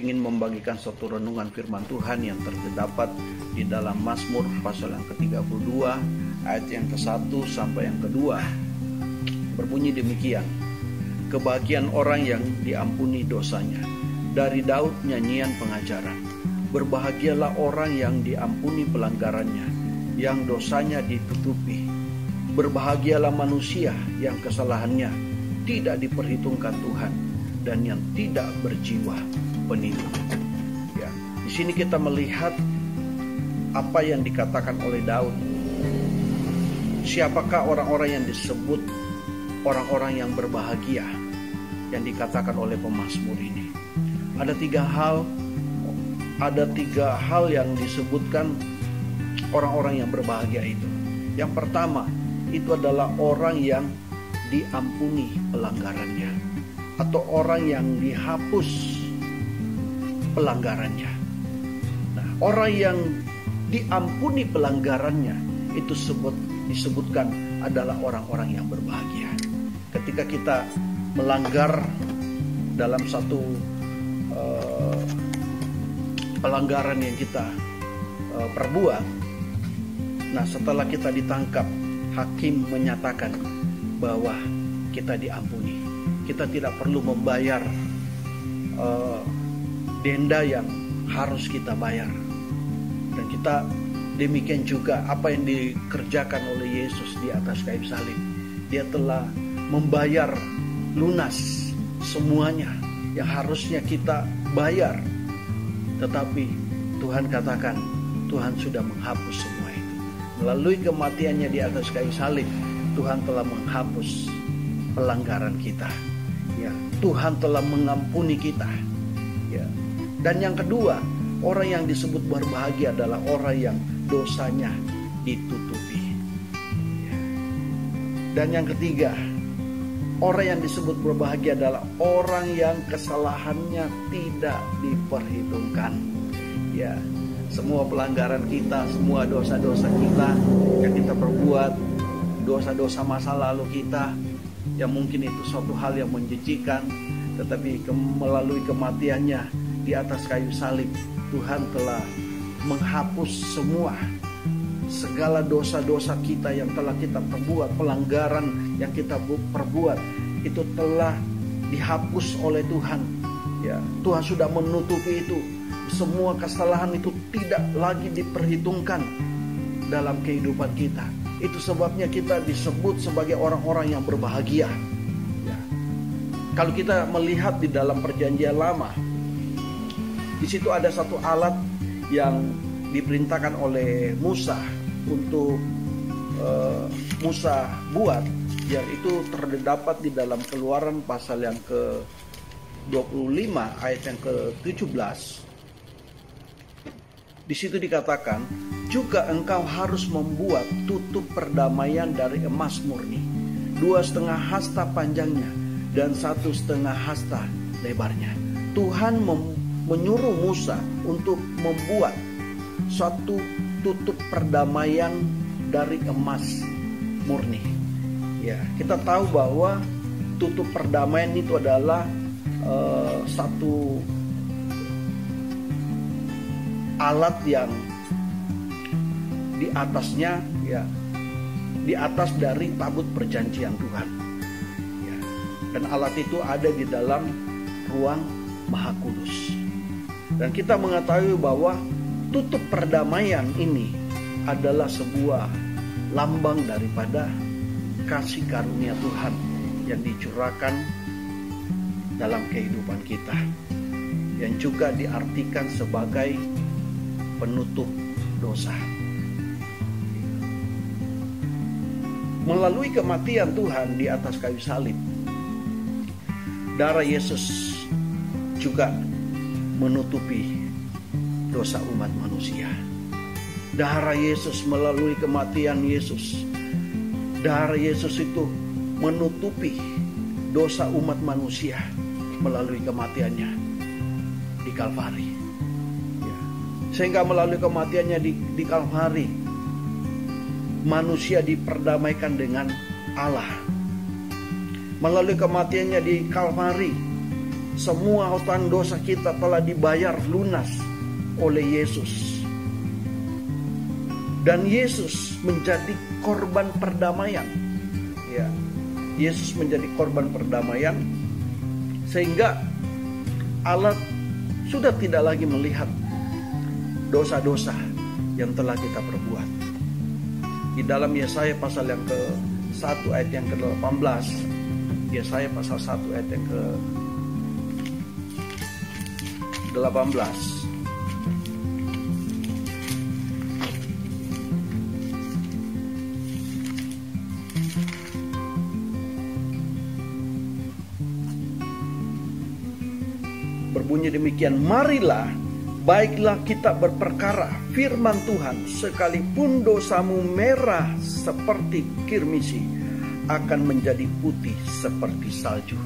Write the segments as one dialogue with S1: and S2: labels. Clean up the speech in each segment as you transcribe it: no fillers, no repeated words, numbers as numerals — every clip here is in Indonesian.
S1: ingin membagikan satu renungan firman Tuhan yang terdapat di dalam Mazmur pasal yang ke-32 ayat yang ke-1 sampai yang ke-2. Berbunyi demikian: kebahagiaan orang yang diampuni dosanya. Dari Daud nyanyian pengajaran. Berbahagialah orang yang diampuni pelanggarannya, yang dosanya ditutupi. Berbahagialah manusia yang kesalahannya tidak diperhitungkan Tuhan, dan yang tidak berjiwa penipu. Ya, di sini kita melihat apa yang dikatakan oleh Daud. Siapakah orang-orang yang disebut orang-orang yang berbahagia yang dikatakan oleh pemazmur ini? Ada tiga hal yang disebutkan orang-orang yang berbahagia itu. Yang pertama, itu adalah orang yang diampuni pelanggarannya, atau orang yang dihapus pelanggarannya. Nah, orang yang diampuni pelanggarannya itu disebutkan adalah orang-orang yang berbahagia. Ketika kita melanggar dalam satu pelanggaran yang kita perbuat, nah setelah kita ditangkap, hakim menyatakan bahwa kita diampuni. Kita tidak perlu membayar denda yang harus kita bayar. Dan kita demikian juga apa yang dikerjakan oleh Yesus di atas kayu salib. Dia telah membayar lunas semuanya yang harusnya kita bayar. Tetapi Tuhan katakan, Tuhan sudah menghapus semua itu. Melalui kematiannya di atas kayu salib, Tuhan telah menghapus pelanggaran kita. Ya, Tuhan telah mengampuni kita. Ya. Dan yang kedua, orang yang disebut berbahagia adalah orang yang dosanya ditutupi. Ya. Dan yang ketiga, orang yang disebut berbahagia adalah orang yang kesalahannya tidak diperhitungkan. Ya, semua pelanggaran kita, semua dosa-dosa kita yang kita perbuat, dosa-dosa masa lalu kita, yang mungkin itu suatu hal yang menjijikkan, tetapi melalui kematiannya di atas kayu salib, Tuhan telah menghapus semua segala dosa-dosa kita yang telah kita perbuat, pelanggaran yang kita perbuat, itu telah dihapus oleh Tuhan. Ya, Tuhan sudah menutupi itu. Semua kesalahan itu tidak lagi diperhitungkan dalam kehidupan kita. Itu sebabnya kita disebut sebagai orang-orang yang berbahagia. Ya. Kalau kita melihat di dalam Perjanjian Lama, di situ ada satu alat yang diperintahkan oleh Musa untuk Musa buat, yang itu terdapat di dalam Keluaran pasal yang ke-25 ayat yang ke-17. Di situ dikatakan, juga engkau harus membuat tutup perdamaian dari emas murni, 2,5 hasta panjangnya dan 1,5 hasta lebarnya. Tuhan menyuruh Musa untuk membuat suatu tutup perdamaian dari emas murni. Ya, kita tahu bahwa tutup perdamaian itu adalah satu alat yang di atasnya, ya, di atas dari tabut perjanjian Tuhan. Ya, dan alat itu ada di dalam ruang Maha Kudus. Dan kita mengetahui bahwa tutup perdamaian ini adalah sebuah lambang daripada kasih karunia Tuhan yang dicurahkan dalam kehidupan kita, yang juga diartikan sebagai penutup dosa. Melalui kematian Tuhan di atas kayu salib, darah Yesus juga menutupi dosa umat manusia. Darah Yesus, melalui kematian Yesus, darah Yesus itu menutupi dosa umat manusia melalui kematiannya di Kalvari. Ya. Sehingga melalui kematiannya di Kalvari, manusia diperdamaikan dengan Allah. Melalui kematiannya di Kalvari, Semua hutang dosa kita telah dibayar lunas oleh Yesus. Dan Yesus menjadi korban perdamaian. Ya, Yesus menjadi korban perdamaian sehingga Allah sudah tidak lagi melihat dosa-dosa yang telah kita perbuat. Di dalam Yesaya pasal yang ke-1 ayat yang ke-18, Yesaya pasal 1 ayat yang ke-18, berbunyi demikian, marilah, baiklah kita berperkara firman Tuhan, sekalipun dosamu merah seperti kirmisi, akan menjadi putih seperti salju.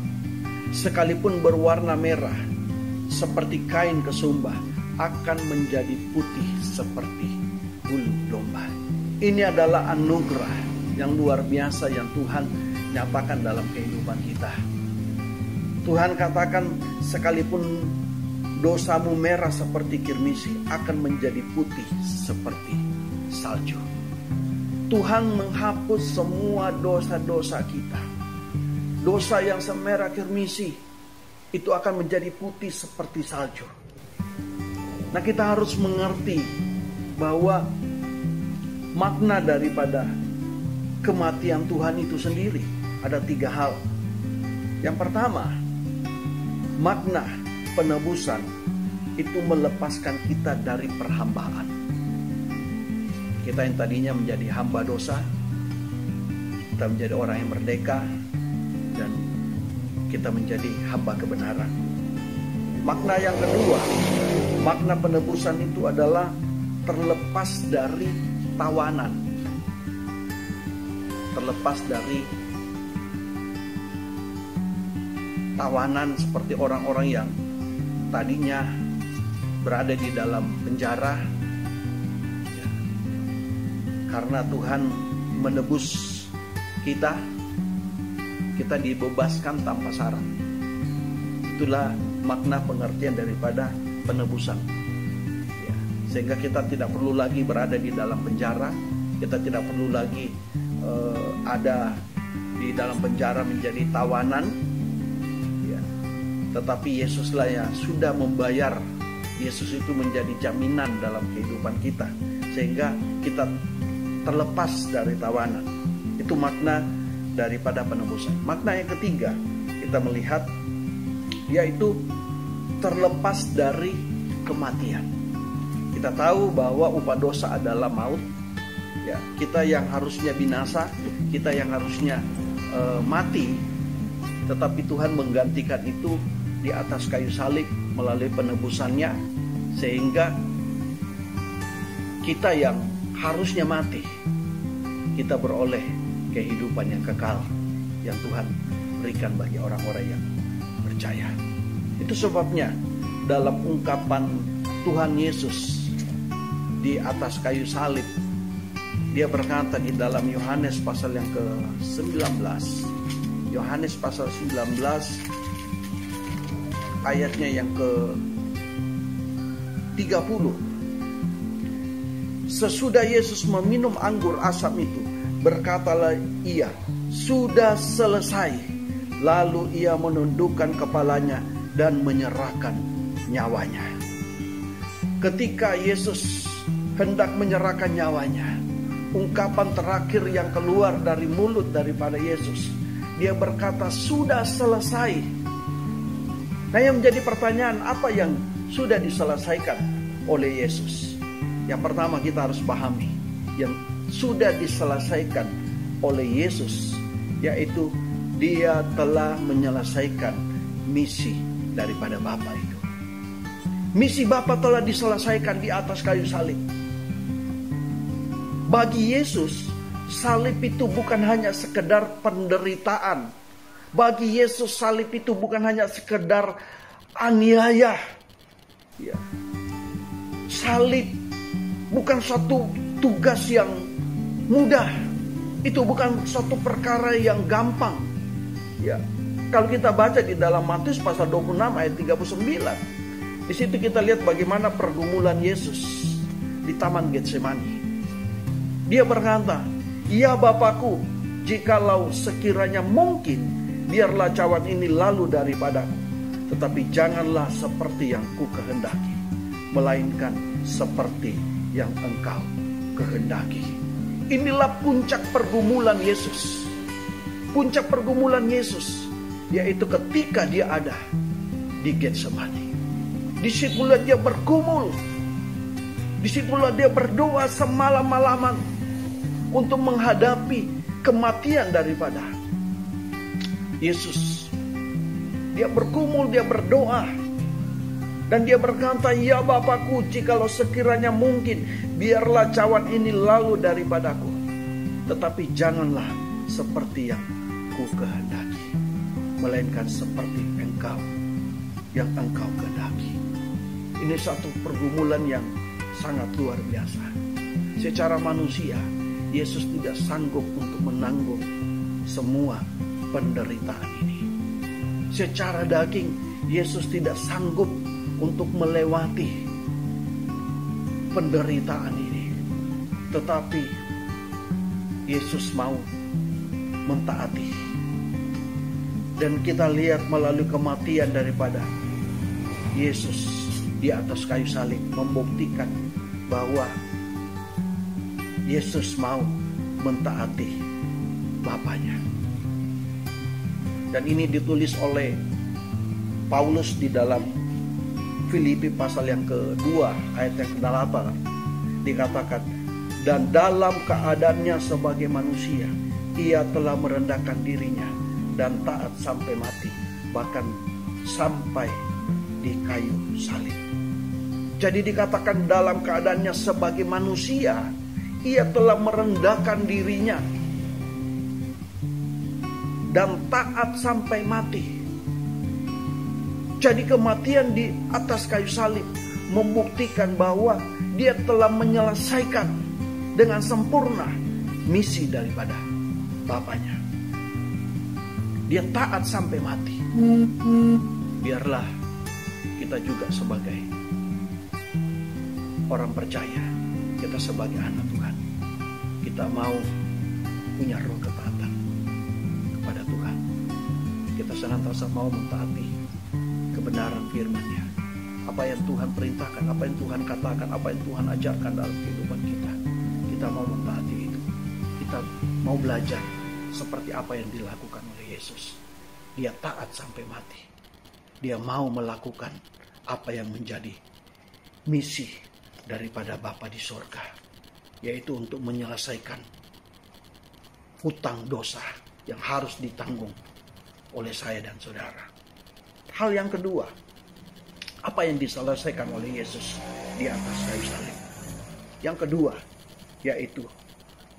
S1: Sekalipun berwarna merah seperti kain kesumbah, akan menjadi putih seperti bulu domba. Ini adalah anugerah yang luar biasa yang Tuhan nyatakan dalam kehidupan kita. Tuhan katakan, sekalipun dosamu merah seperti kirmisi, akan menjadi putih seperti salju. Tuhan menghapus semua dosa-dosa kita. Dosa yang semerah kirmisi itu akan menjadi putih seperti salju. Nah, kita harus mengerti bahwa makna daripada kematian Tuhan itu sendiri ada 3 hal. Yang pertama, makna penebusan itu melepaskan kita dari perhambaan. Kita yang tadinya menjadi hamba dosa, kita menjadi orang yang merdeka, dan kita menjadi hamba kebenaran. Makna yang kedua, makna penebusan itu adalah terlepas dari tawanan. Terlepas dari tawanan seperti orang-orang yang tadinya berada di dalam penjara, ya, karena Tuhan menebus kita dibebaskan tanpa syarat. Itulah makna pengertian daripada penebusan, ya, sehingga kita tidak perlu lagi berada di dalam penjara. Kita tidak perlu lagi ada di dalam penjara menjadi tawanan, ya. Tetapi Yesuslah yang sudah membayar. Yesus itu menjadi jaminan dalam kehidupan kita, sehingga kita terlepas dari tawanan. Itu makna daripada penebusan. Makna yang ketiga kita melihat, yaitu terlepas dari kematian. Kita tahu bahwa upah dosa adalah maut. Ya, kita yang harusnya binasa, kita yang harusnya mati, tetapi Tuhan menggantikan itu di atas kayu salib melalui penebusannya, sehingga kita yang harusnya mati, kita beroleh kehidupan yang kekal yang Tuhan berikan bagi orang-orang yang percaya. Itu sebabnya dalam ungkapan Tuhan Yesus di atas kayu salib, Dia berkata di dalam Yohanes pasal yang ke-19, Yohanes pasal 19 ayatnya yang ke-30. Sesudah Yesus meminum anggur asam itu, berkatalah Ia, sudah selesai. Lalu Ia menundukkan kepalanya dan menyerahkan nyawanya. Ketika Yesus hendak menyerahkan nyawanya, ungkapan terakhir yang keluar dari mulut daripada Yesus, Dia berkata, sudah selesai. Nah, yang menjadi pertanyaan, apa yang sudah diselesaikan oleh Yesus? Yang pertama kita harus pahami, yang sudah diselesaikan oleh Yesus, yaitu Dia telah menyelesaikan misi daripada Bapa itu. Misi Bapa telah diselesaikan di atas kayu salib. Bagi Yesus, salib itu bukan hanya sekedar penderitaan. Bagi Yesus, salib itu bukan hanya sekedar aniaya. Ya. Salib bukan suatu tugas yang mudah. Itu bukan suatu perkara yang gampang. Ya. Kalau kita baca di dalam Matius pasal 26 ayat 39, di situ kita lihat bagaimana pergumulan Yesus di Taman Getsemani. Dia berkata, "Ya Bapakku, jikalau sekiranya mungkin, biarlah cawan ini lalu daripadaku. Tetapi janganlah seperti yang ku kehendaki, melainkan seperti yang Engkau kehendaki." Inilah puncak pergumulan Yesus. Puncak pergumulan Yesus, yaitu ketika dia ada di Getsemani. Disitulah dia bergumul. Disitulah dia berdoa semalam-malaman untuk menghadapi kematian daripada Yesus. Dia bergumul, dia berdoa. Dan dia berkata, "Ya Bapakku, jikalau sekiranya mungkin, biarlah cawan ini lalu daripadaku. Tetapi janganlah seperti yang ku kehendaki, melainkan seperti yang engkau kehendaki." Ini satu pergumulan yang sangat luar biasa. Secara manusia, Yesus tidak sanggup untuk menanggung semua penderitaan ini. Secara daging, Yesus tidak sanggup untuk melewati penderitaan ini. Tetapi Yesus mau mentaati. Dan kita lihat melalui kematian daripada Yesus di atas kayu salib membuktikan bahwa Yesus mau mentaati Bapaknya. Dan ini ditulis oleh Paulus di dalam Filipi pasal yang kedua ayat yang ke-8. Dikatakan, "Dan dalam keadaannya sebagai manusia, ia telah merendahkan dirinya dan taat sampai mati, bahkan sampai di kayu salib." Jadi dikatakan dalam keadaannya sebagai manusia, ia telah merendahkan dirinya dan taat sampai mati. Jadi kematian di atas kayu salib membuktikan bahwa dia telah menyelesaikan dengan sempurna misi daripada Bapaknya. Dia taat sampai mati. Biarlah kita juga sebagai orang percaya, kita sebagai anak Tuhan, kita mau punya roh ketaatan kepada Tuhan. Kita senantiasa mau mentaati kebenaran firman-Nya. Apa yang Tuhan perintahkan, apa yang Tuhan katakan, apa yang Tuhan ajarkan dalam kehidupan kita. Kita mau mentaati itu. Kita mau belajar seperti apa yang dilakukan oleh Yesus. Dia taat sampai mati. Dia mau melakukan apa yang menjadi misi daripada Bapa di sorga, yaitu untuk menyelesaikan hutang dosa yang harus ditanggung oleh saya dan saudara. Hal yang kedua, apa yang diselesaikan oleh Yesus di atas kayu salib? Yang kedua, yaitu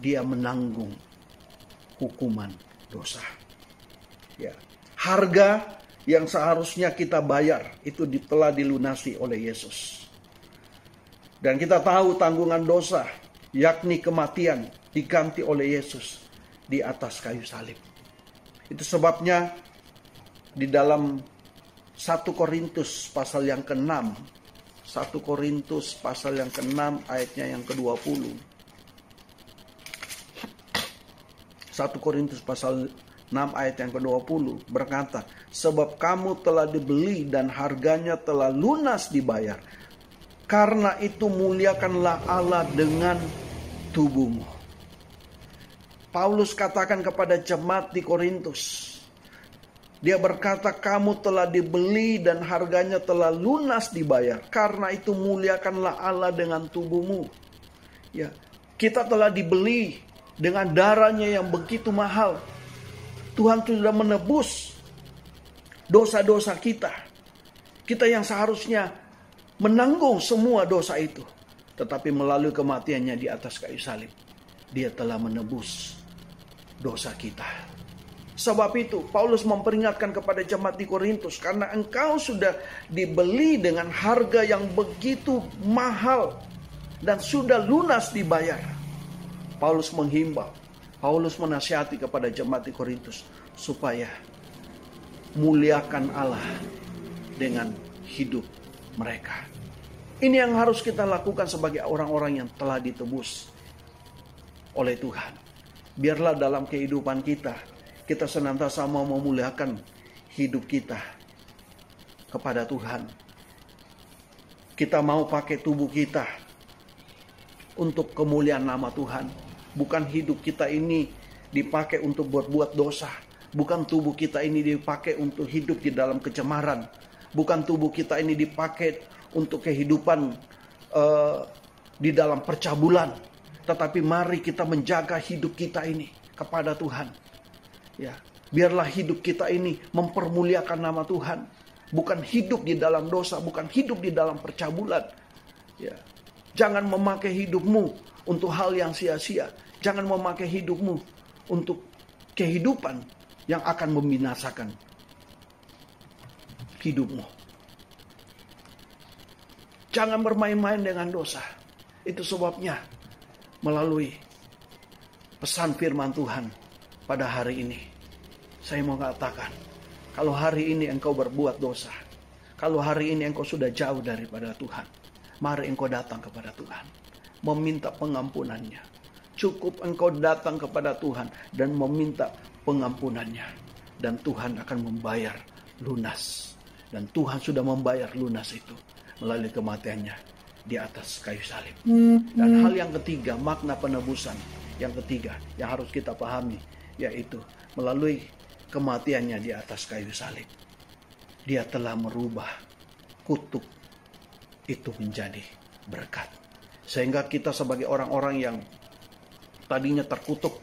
S1: dia menanggung hukuman dosa. Ya, harga yang seharusnya kita bayar itu telah dilunasi oleh Yesus. Dan kita tahu tanggungan dosa, yakni kematian, diganti oleh Yesus di atas kayu salib. Itu sebabnya di dalam 1 Korintus pasal yang ke-6, 1 Korintus pasal yang ke-6 ayatnya yang ke-20. 1 Korintus pasal 6 ayat yang ke-20 berkata, "Sebab kamu telah dibeli dan harganya telah lunas dibayar. Karena itu muliakanlah Allah dengan tubuhmu." Paulus katakan kepada jemaat di Korintus, dia berkata, "Kamu telah dibeli dan harganya telah lunas dibayar. Karena itu muliakanlah Allah dengan tubuhmu." Ya, kita telah dibeli dengan darahnya yang begitu mahal. Tuhan sudah menebus dosa-dosa kita. Kita yang seharusnya menanggung semua dosa itu. Tetapi melalui kematiannya di atas kayu salib, dia telah menebus dosa kita. Sebab itu Paulus memperingatkan kepada jemaat di Korintus, karena engkau sudah dibeli dengan harga yang begitu mahal dan sudah lunas dibayar. Paulus menghimbau, Paulus menasihati kepada jemaat di Korintus supaya muliakan Allah dengan hidup mereka. Ini yang harus kita lakukan sebagai orang-orang yang telah ditebus oleh Tuhan. Biarlah dalam kehidupan kita senantiasa mau memuliakan hidup kita kepada Tuhan. Kita mau pakai tubuh kita untuk kemuliaan nama Tuhan. Bukan hidup kita ini dipakai untuk buat dosa. Bukan tubuh kita ini dipakai untuk hidup di dalam kecemaran. Bukan tubuh kita ini dipakai untuk kehidupan di dalam percabulan. Tetapi mari kita menjaga hidup kita ini kepada Tuhan. Ya, biarlah hidup kita ini mempermuliakan nama Tuhan. Bukan hidup di dalam dosa, bukan hidup di dalam percabulan. Ya. Jangan memakai hidupmu untuk hal yang sia-sia. Jangan memakai hidupmu untuk kehidupan yang akan membinasakan hidupmu. Jangan bermain-main dengan dosa. Itu sebabnya melalui pesan firman Tuhan pada hari ini, saya mau katakan, kalau hari ini engkau berbuat dosa, kalau hari ini engkau sudah jauh daripada Tuhan, mari engkau datang kepada Tuhan, meminta pengampunannya. Cukup engkau datang kepada Tuhan dan meminta pengampunannya, dan Tuhan akan membayar lunas. Dan Tuhan sudah membayar lunas itu melalui kematiannya di atas kayu salib. Dan hal yang ketiga, makna penebusan yang ketiga yang harus kita pahami, yaitu melalui kematiannya di atas kayu salib, Dia telah merubah kutuk itu menjadi berkat. Sehingga kita sebagai orang-orang yang tadinya terkutuk,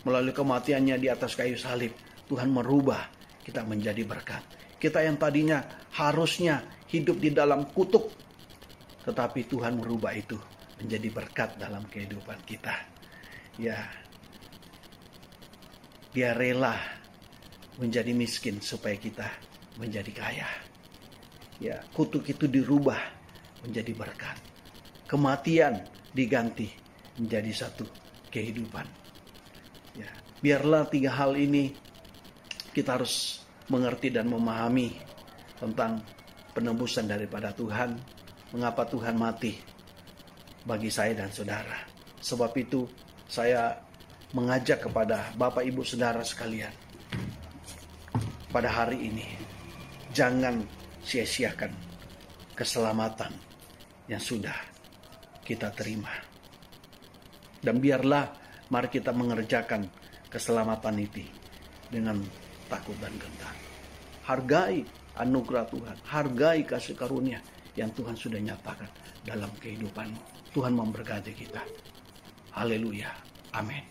S1: melalui kematiannya di atas kayu salib, Tuhan merubah kita menjadi berkat. Kita yang tadinya harusnya hidup di dalam kutuk, tetapi Tuhan merubah itu menjadi berkat dalam kehidupan kita. Ya, Dia rela menjadi miskin supaya kita menjadi kaya. Ya, kutuk itu dirubah menjadi berkat. Kematian diganti menjadi satu kehidupan. Ya, biarlah tiga hal ini kita harus mengerti dan memahami tentang penebusan daripada Tuhan. Mengapa Tuhan mati bagi saya dan saudara. Sebab itu saya mengajak kepada Bapak Ibu Saudara sekalian, pada hari ini jangan sia-siakan keselamatan yang sudah kita terima. Dan biarlah mari kita mengerjakan keselamatan itu dengan takut dan gentar. Hargai anugerah Tuhan, hargai kasih karunia yang Tuhan sudah nyatakan dalam kehidupanmu. Tuhan memberkati kita. Haleluya. Amin.